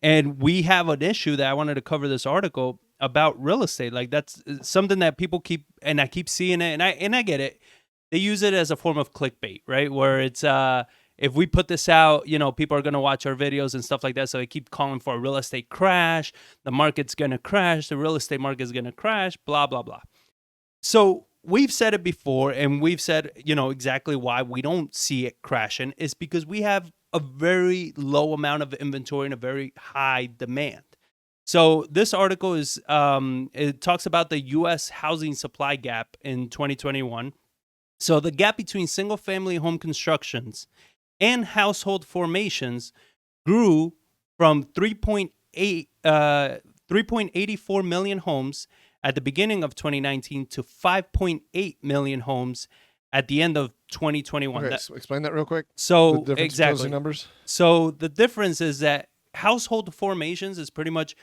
And we have an issue that I wanted to cover this article about real estate. Like that's something that people keep, and I keep seeing it, and I get it. They use it as a form of clickbait, right? Where it's if we put this out, people are gonna watch our videos and stuff like that. So they keep calling for a real estate crash. The market's gonna crash. The real estate market is gonna crash. Blah blah blah. So we've said it before, and we've said, exactly why we don't see it crashing is because we have a very low amount of inventory and a very high demand. So this article it talks about the U.S. housing supply gap in 2021. So the gap between single-family home constructions and household formations grew from 3.84 million homes at the beginning of 2019 to 5.8 million homes at the end of 2021. Okay, so explain that real quick. So the difference exactly. Closing numbers. So the difference is that household formations is pretty much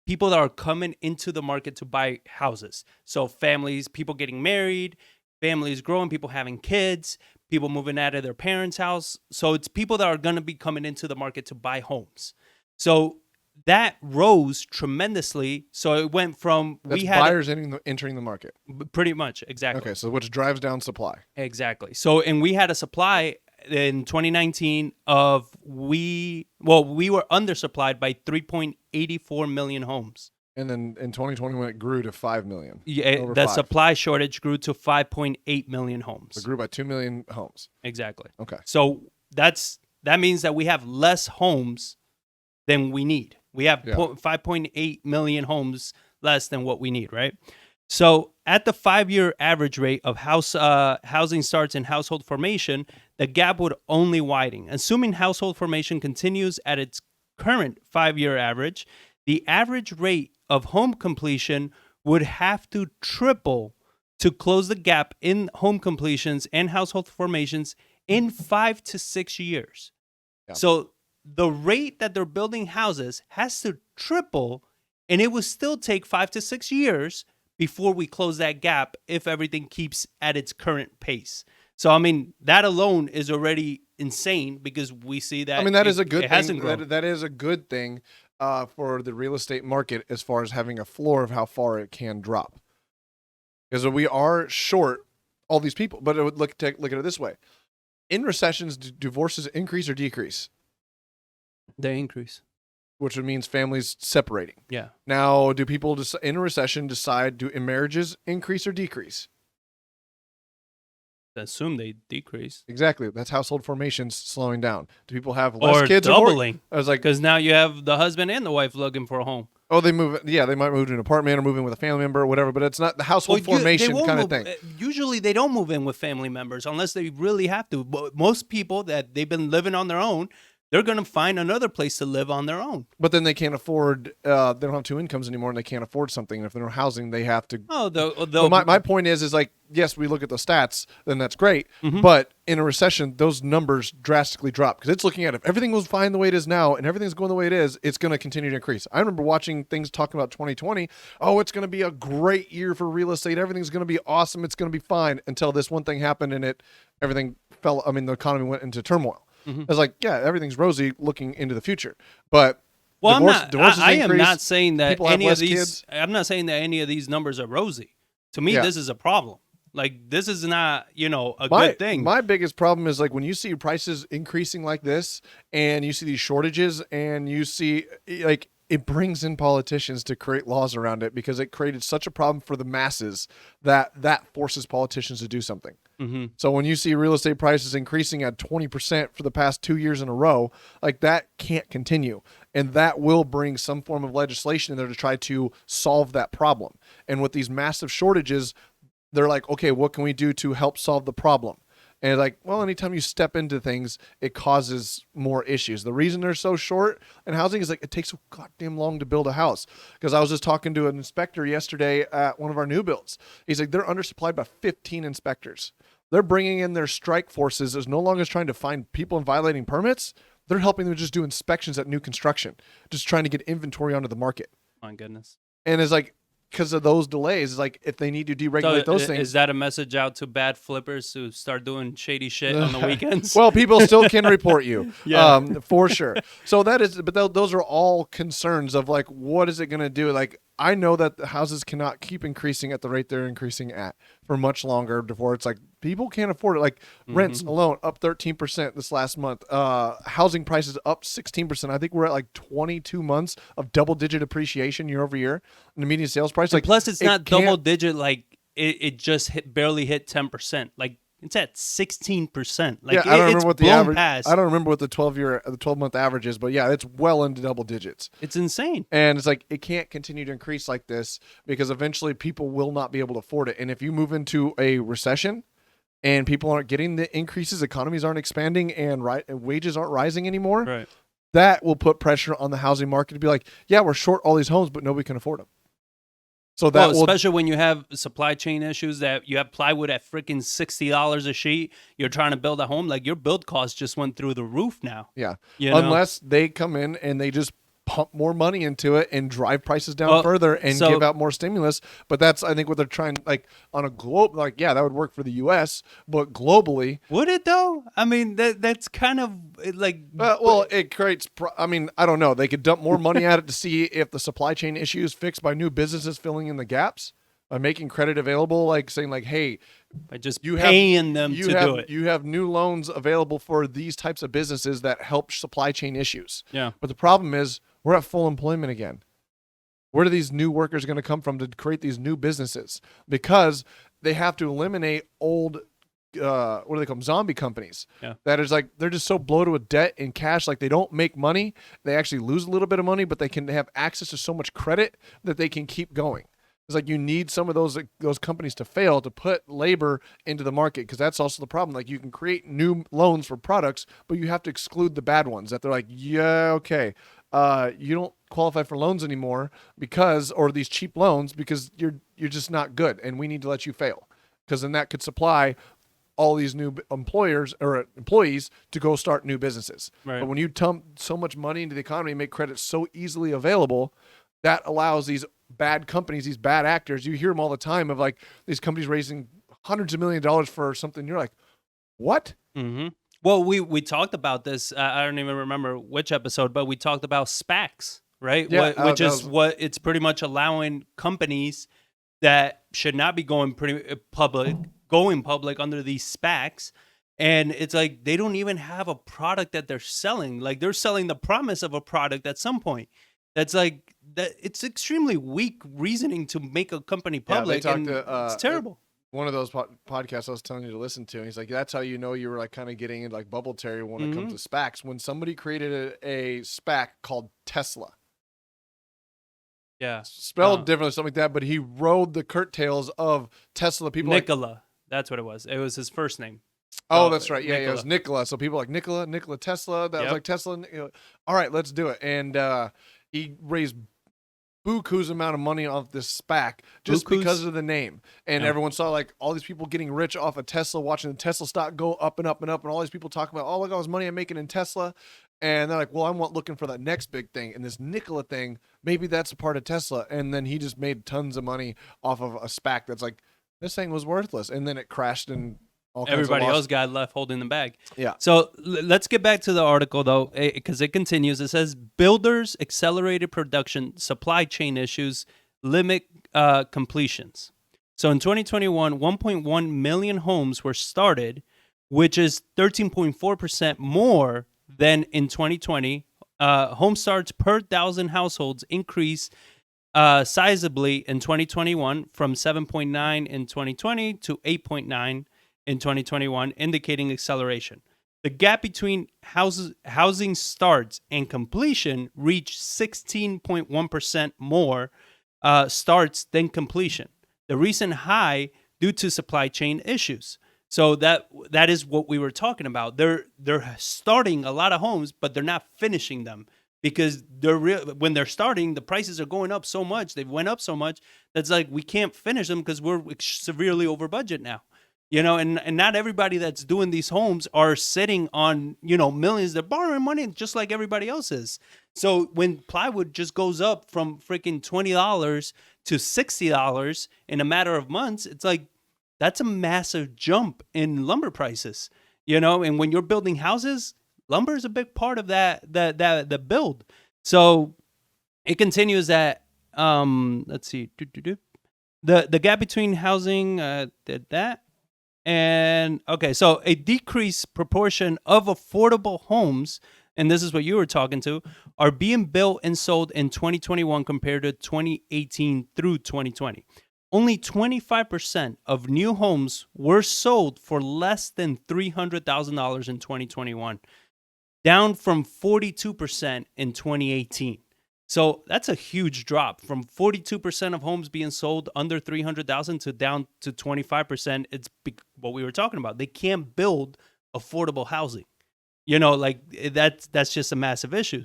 people that are coming into the market to buy houses. So families, people getting married, families growing, people having kids, people moving out of their parents' house. So it's people that are going to be coming into the market to buy homes. So that rose tremendously. So it went from buyers entering the market. Pretty much, exactly. Okay, so which drives down supply. Exactly. So, and we had a supply in 2019 of we were undersupplied by 3.84 million homes. And then in 2021 it grew to 5 million. Yeah, the supply shortage grew to 5.8 million homes. It grew by 2 million homes. Exactly. Okay. So that means that we have less homes than we need. We have 5.8 million homes less than what we need, right? So at the 5-year average rate of housing starts and household formation, the gap would only widen. Assuming household formation continues at its current 5-year average, the average rate of home completion would have to triple to close the gap in home completions and household formations in 5 to 6 years. Yeah. So the rate that they're building houses has to triple, and it will still take 5 to 6 years before we close that gap if everything keeps at its current pace. So, I mean, that alone is already insane because we see that. I mean, that is a good thing. That is a good thing for the real estate market as far as having a floor of how far it can drop. Because we are short all these people. But it would look at it this way. In recessions, do divorces increase or decrease? They increase. Which means families separating. Yeah. Now, do people in a recession decide, do marriages increase or decrease? I assume they decrease. Exactly. That's household formations slowing down. Do people have less kids? Or doubling. I was like, because now you have the husband and the wife looking for a home. Oh, they move. Yeah, they might move to an apartment or move in with a family member or whatever, but it's not the household formation kind of thing. Usually they don't move in with family members unless they really have to. But most people that they've been living on their own, they're going to find another place to live on their own. But then they can't afford, they don't have two incomes anymore and they can't afford something. And if they're housing, they have to. Oh, my point is like, yes, we look at the stats, then that's great. Mm-hmm. But in a recession, those numbers drastically drop because it's looking at if everything was fine the way it is now and everything's going the way it is, it's going to continue to increase. I remember watching things talking about 2020. Oh, it's going to be a great year for real estate. Everything's going to be awesome. It's going to be fine until this one thing happened and everything fell. I mean, the economy went into turmoil. Mm-hmm. I was like, yeah, everything's rosy looking into the future, but I am not saying that any of these. Kids. I'm not saying that any of these numbers are rosy. To me, this is a problem. Like this is not, a good thing. My biggest problem is like when you see prices increasing like this, and you see these shortages, and you see like it brings in politicians to create laws around it because it created such a problem for the masses that forces politicians to do something. Mm-hmm. So when you see real estate prices increasing at 20% for the past 2 years in a row, like that can't continue. And that will bring some form of legislation in there to try to solve that problem. And with these massive shortages, they're like, okay, what can we do to help solve the problem? And like, well, anytime you step into things, it causes more issues. The reason they're so short in housing is like it takes so goddamn long to build a house. Because I was just talking to an inspector yesterday at one of our new builds. He's like, they're undersupplied by 15 inspectors. They're bringing in their strike forces as no longer trying to find people violating permits. They're helping them just do inspections at new construction, just trying to get inventory onto the market. My goodness. And it's like, because of those delays. Like if they need to deregulate those things. Is that a message out to bad flippers who start doing shady shit on the weekends? Well, people still can report you, Yeah. for sure. So that is, but those are all concerns of like, what is it going to do? Like, I know that the houses cannot keep increasing at the rate they're increasing at for much longer before it's like people can't afford it. Like rents alone up 13% this last month. Housing prices up 16%. I think we're at like 22 months of double-digit appreciation year over year in the median sales price. Like, plus, it's not double-digit. Like it just barely hit 10%. Like it's at 16%. Like I don't remember what the average. Past. I don't remember what the 12-month average is, but yeah, it's well into double digits. It's insane. And it's like it can't continue to increase like this because eventually people will not be able to afford it. And if you move into a recession and people aren't getting the increases, economies aren't expanding, and wages aren't rising anymore, right, that will put pressure on the housing market to be like, yeah, we're short all these homes, but nobody can afford them. So that especially when you have supply chain issues, that you have plywood at freaking $60 a sheet. You're trying to build a home, like your build cost just went through the roof now. Yeah, unless they come in and they just pump more money into it and drive prices down further and give out more stimulus. But that's, I think, what they're trying, like on a globe, like, yeah, that would work for the U.S., but globally. Would it though? I mean, that's kind of like. Well, it creates, I mean, I don't know. They could dump more money at it to see if the supply chain issue is fixed by new businesses filling in the gaps, by making credit available, like saying like, hey, by just paying them to do it. You have new loans available for these types of businesses that help supply chain issues. Yeah. But the problem is, we're at full employment again. Where are these new workers going to come from to create these new businesses? Because they have to eliminate old, what do they call them? Zombie companies. Yeah. That is like, they're just so bloated with debt and cash. Like they don't make money. They actually lose a little bit of money, but they can have access to so much credit that they can keep going. It's like you need some of those companies to fail to put labor into the market, because that's also the problem. Like you can create new loans for products, but you have to exclude the bad ones that they're like, yeah, okay. You don't qualify for loans anymore or these cheap loans because you're just not good, and we need to let you fail, because then that could supply all these new employers or employees to go start new businesses. Right. But when you dump so much money into the economy and make credit so easily available, that allows these bad companies, these bad actors, you hear them all the time of like these companies raising hundreds of $millions for something. You're like, what? Mm-hmm. Well, we talked about this. I don't even remember which episode, but we talked about SPACs, right? Yeah, which is what it's pretty much allowing companies that should not be going public under these SPACs. And it's like they don't even have a product that they're selling. Like they're selling the promise of a product at some point. That's like that. It's extremely weak reasoning to make a company public. Yeah, and it's terrible. One of those podcasts I was telling you to listen to, and he's like, that's how you know you were like kind of getting into like bubble terry when it comes to SPACs. When somebody created a SPAC called Tesla. Yeah. Spelled differently, something like that, but he rode the curtails of Tesla. People Nikola. That's what it was. It was his first name. Oh, that's right. Yeah, it was Nikola. So people like Nikola Tesla. That was like Tesla. All right, let's do it. And he raised buku's amount of money off this SPAC just because of the name. And everyone saw like all these people getting rich off of Tesla, watching the Tesla stock go up and up and up. And all these people talk about, oh, look at all this money I'm making in Tesla. And they're like, well, I'm looking for that next big thing. And this Nikola thing, maybe that's a part of Tesla. And then he just made tons of money off of a SPAC that's like, this thing was worthless. And then it crashed and everybody else got left holding the bag. Yeah. So let's get back to the article, though, because it continues. It says, builders accelerated production, supply chain issues limit completions. So in 2021, 1.1 million homes were started, which is 13.4% more than in 2020. Home starts per 1,000 households increased sizably in 2021 from 7.9 in 2020 to 8.9 in 2021, indicating acceleration. The gap between housing starts and completion reached 16.1% more starts than completion. The recent high due to supply chain issues. So that is what we were talking about. They're starting a lot of homes, but they're not finishing them because when they're starting, the prices are going up so much. They've went up so much that's like we can't finish them because we're severely over budget now. and not everybody that's doing these homes are sitting on, millions. They're borrowing money just like everybody else is. So when plywood just goes up from freaking $20 to $60 in a matter of months, it's like, that's a massive jump in lumber prices, and when you're building houses, lumber is a big part of the build. So it continues that, let's see, the gap between housing, did that. And okay, so a decreased proportion of affordable homes, and this is what you were talking to, are being built and sold in 2021 compared to 2018 through 2020. Only 25% of new homes were sold for less than $300,000 in 2021, down from 42% in 2018. So that's a huge drop from 42% of homes being sold under 300,000 to down to 25%. It's what we were talking about. They can't build affordable housing. Like that's just a massive issue.